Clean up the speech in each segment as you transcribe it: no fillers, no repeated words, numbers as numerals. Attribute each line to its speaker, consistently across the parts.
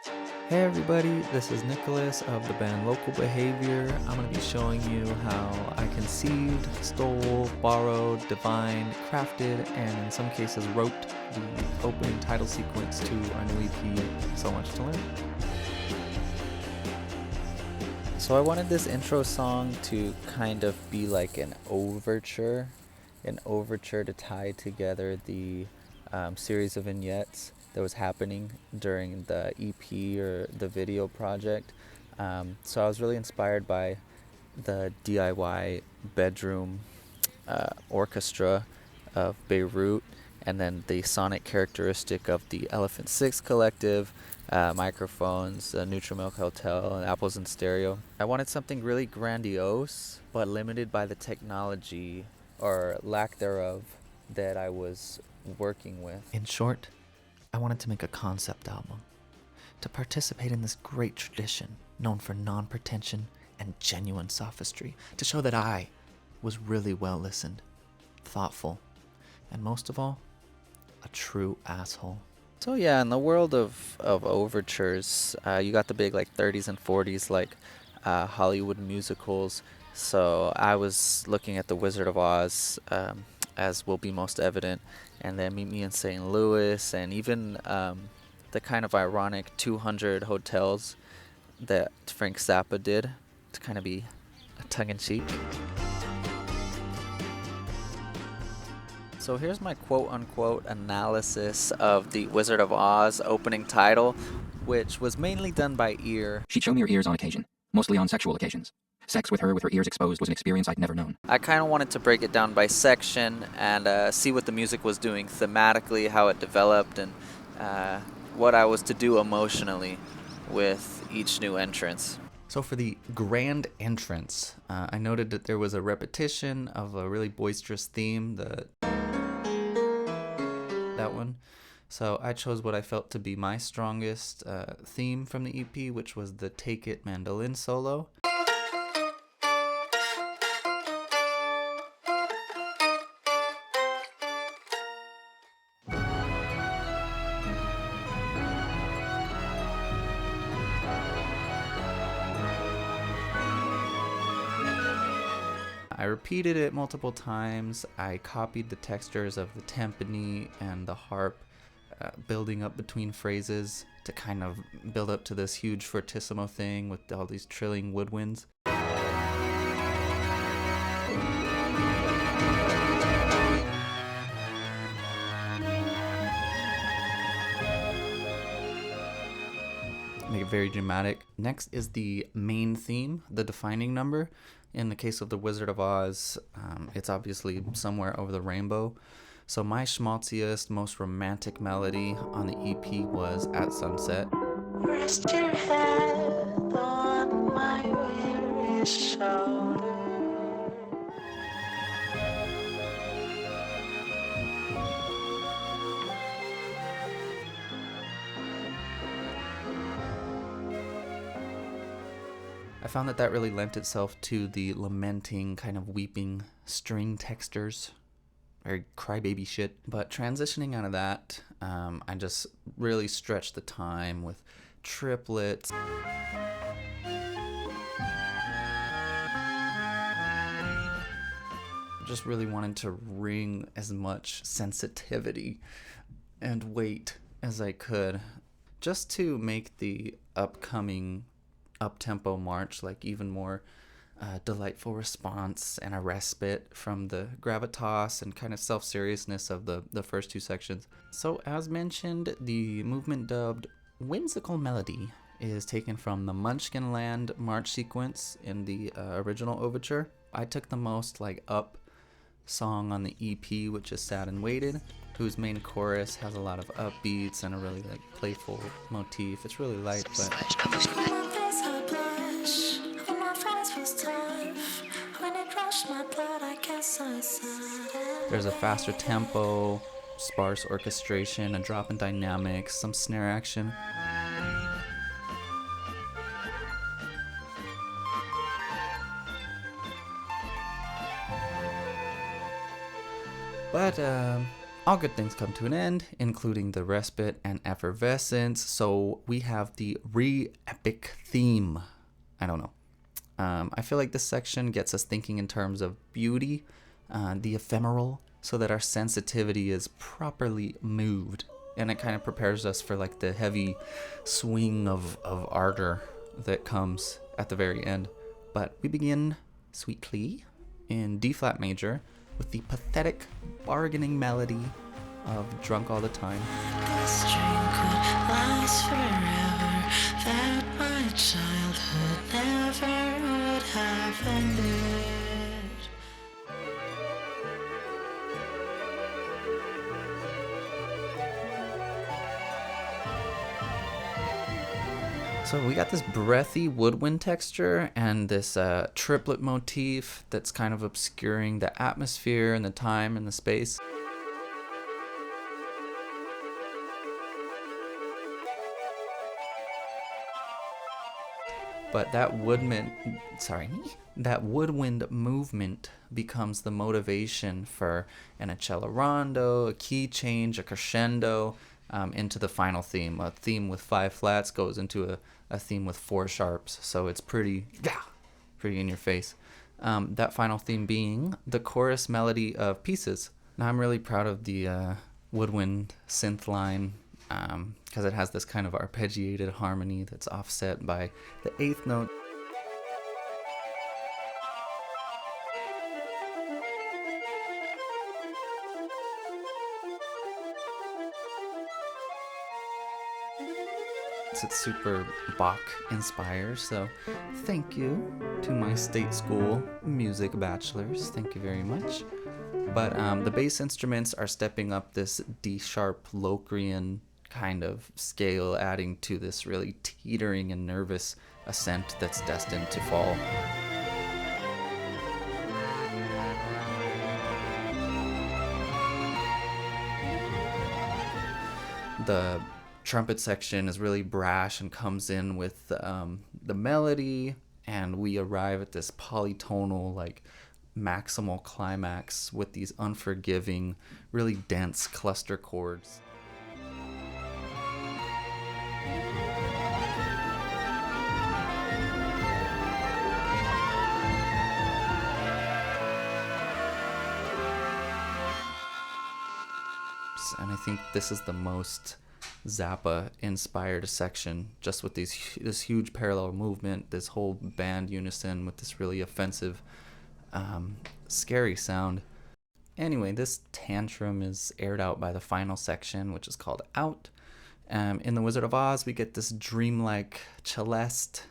Speaker 1: Hey everybody, this is Nicholas of the band Local Behavior. I'm going to be showing you how I conceived, stole, borrowed, divined, crafted, and in some cases wrote the opening title sequence to our new EP, So Much to Learn. So I wanted this intro song to kind of be like an overture to tie together the series of vignettes that was happening during the EP or the video project. So I was really inspired by the DIY bedroom orchestra of Beirut, and then the sonic characteristic of the Elephant Six Collective, microphones, Nutrimilk Hotel, and Apples in Stereo. I wanted something really grandiose, but limited by the technology or lack thereof that I was working with. In short, I wanted to make a concept album, to participate in this great tradition known for non-pretension and genuine sophistry, to show that I was really well listened, thoughtful, and most of all, a true asshole. So yeah, in the world of overtures, you got the big like 30s and 40s like Hollywood musicals. So I was looking at The Wizard of Oz, as will be most evident, and then Meet Me in St. Louis, and even the kind of ironic 200 Hotels that Frank Zappa did to kind of be tongue-in-cheek. So here's my quote-unquote analysis of the Wizard of Oz opening title, which was mainly done by ear.
Speaker 2: She'd show me her ears on occasion, mostly on sexual occasions. Sex with her ears exposed was an experience I'd never known.
Speaker 1: I kind of wanted to break it down by section and see what the music was doing thematically, how it developed, and what I was to do emotionally with each new entrance. So for the grand entrance, I noted that there was a repetition of a really boisterous theme, that one. So I chose what I felt to be my strongest theme from the EP, which was the Take It mandolin solo. I repeated it multiple times. I copied the textures of the timpani and the harp, building up between phrases to kind of build up to this huge fortissimo thing with all these trilling woodwinds. Make it very dramatic. Next is the main theme, the defining number. In the case of The Wizard of Oz, it's obviously Somewhere Over the Rainbow. So my schmaltziest, most romantic melody on the EP was At Sunset.
Speaker 3: Rest your head on my weary shoulder.
Speaker 1: I found that really lent itself to the lamenting, kind of weeping string textures. Very crybaby shit. But transitioning out of that, I just really stretched the time with triplets. Just really wanted to wring as much sensitivity and weight as I could, just to make the upcoming up-tempo march like even more delightful response and a respite from the gravitas and kind of self-seriousness of the first two sections. So as mentioned, the movement dubbed Whimsical Melody is taken from the Munchkinland march sequence in the original Overture. I took the most like up song on the EP, which is Sad and Weighted, whose main chorus has a lot of upbeats and a really like playful motif. It's really light, but there's a faster tempo, sparse orchestration, a drop in dynamics, some snare action. But All good things come to an end, including the respite and effervescence. So we have the re-epic theme. I don't know. I feel like this section gets us thinking in terms of beauty, the ephemeral, so that our sensitivity is properly moved. And it kind of prepares us for like the heavy swing of ardor that comes at the very end. But we begin sweetly in D flat major with the pathetic bargaining melody of Drunk All the Time.
Speaker 3: This drink would last forever, that my childhood never would have ended.
Speaker 1: So we got this breathy woodwind texture and this triplet motif that's kind of obscuring the atmosphere and the time and the space. But that woodwind movement becomes the motivation for an accelerando, a key change, a crescendo, into the final theme. A theme with 5 flats goes into a theme with 4 sharps, so it's pretty in your face. That final theme being the chorus melody of Pieces. Now I'm really proud of the woodwind synth line, because it has this kind of arpeggiated harmony that's offset by the 8th note. It's super Bach inspired, so thank you to my state school music bachelors. Thank you very much. But the bass instruments are stepping up this D sharp Locrian kind of scale, adding to this really teetering and nervous ascent that's destined to fall. The trumpet section is really brash and comes in with the melody, and we arrive at this polytonal, like, maximal climax with these unforgiving, really dense cluster chords. And I think this is the most Zappa inspired section, just with this huge parallel movement, this whole band unison with this really offensive, scary sound. Anyway, this tantrum is aired out by the final section, which is called Out. In The Wizard of Oz, we get this dreamlike Celeste,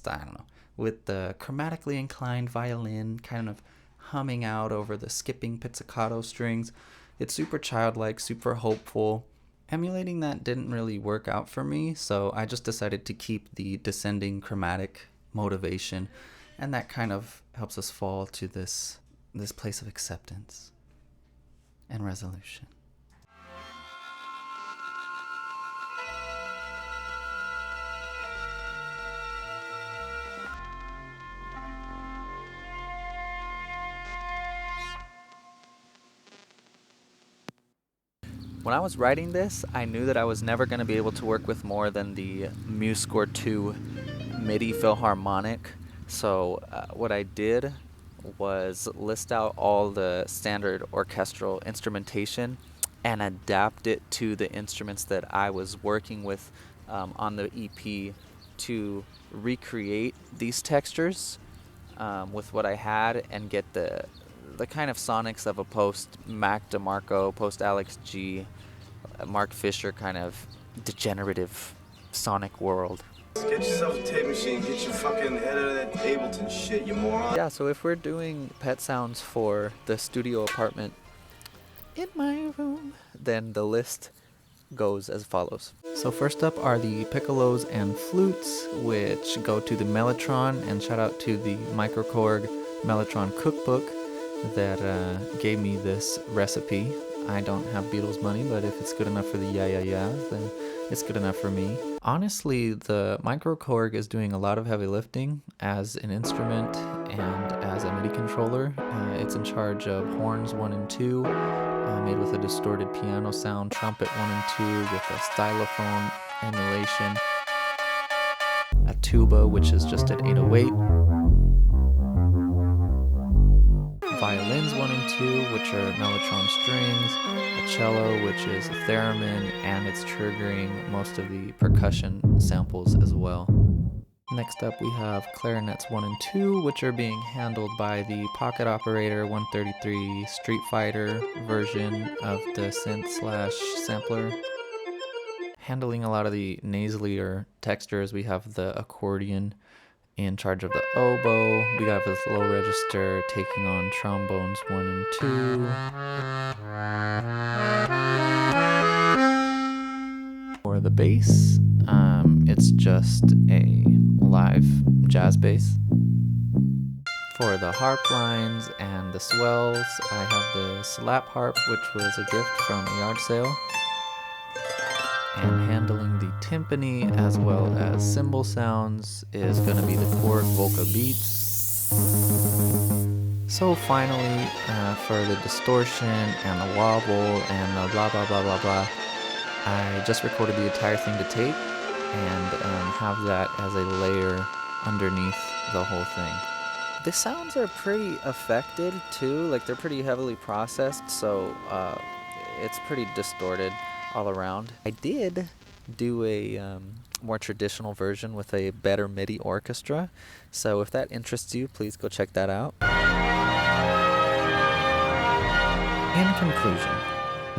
Speaker 1: I don't know, with the chromatically inclined violin kind of humming out over the skipping pizzicato strings. It's super childlike, super hopeful. Emulating that didn't really work out for me, so I just decided to keep the descending chromatic motivation, and that kind of helps us fall to this place of acceptance and resolution. When I was writing this, I knew that I was never going to be able to work with more than the MuseScore 2 MIDI Philharmonic. So what I did was list out all the standard orchestral instrumentation and adapt it to the instruments that I was working with on the EP to recreate these textures with what I had and get the kind of sonics of a post Mac DeMarco, post Alex G, Mark Fisher kind of degenerative sonic world.
Speaker 4: Get yourself a tape machine, get your fucking head out of that Ableton shit, you moron.
Speaker 1: Yeah, so if we're doing pet sounds for the studio apartment in my room, then the list goes as follows. So first up are the piccolos and flutes, which go to the Mellotron, and shout out to the Microkorg Mellotron cookbook that gave me this recipe. I don't have Beatles money, but if it's good enough for the yeah-yeah-yeahs, then it's good enough for me. Honestly, the Microkorg is doing a lot of heavy lifting as an instrument and as a MIDI controller. It's in charge of horns 1 and 2, made with a distorted piano sound, trumpet 1 and 2 with a stylophone emulation, a tuba which is just an 808, violins 1 and 2 which are mellotron strings, a cello which is a theremin and it's triggering most of the percussion samples as well. Next up we have clarinets 1 and 2 which are being handled by the Pocket Operator 133 Street Fighter version of the synth / sampler. Handling a lot of the nasalier textures, we have the accordion in charge of the oboe. We got this low register taking on trombones 1 and 2. For the bass, it's just a live jazz bass. For the harp lines and the swells, I have the slap harp, which was a gift from a yard sale. And handling the timpani as well as cymbal sounds is going to be the Korg Volca Beats. So finally, for the distortion and the wobble and the blah blah blah blah blah, I just recorded the entire thing to tape and have that as a layer underneath the whole thing. The sounds are pretty affected too, like they're pretty heavily processed, so it's pretty distorted all around. I did do a more traditional version with a better MIDI orchestra, so if that interests you, please go check that out. In conclusion,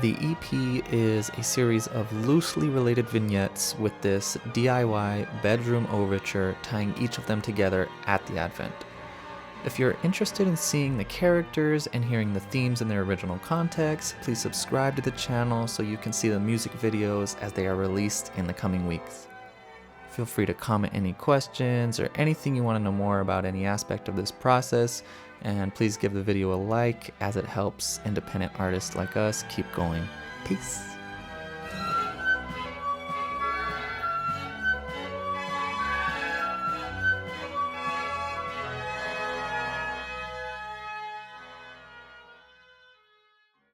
Speaker 1: the EP is a series of loosely related vignettes with this DIY bedroom overture tying each of them together at the Advent. If you're interested in seeing the characters and hearing the themes in their original context, please subscribe to the channel so you can see the music videos as they are released in the coming weeks. Feel free to comment any questions or anything you want to know more about any aspect of this process, and please give the video a like as it helps independent artists like us keep going. Peace.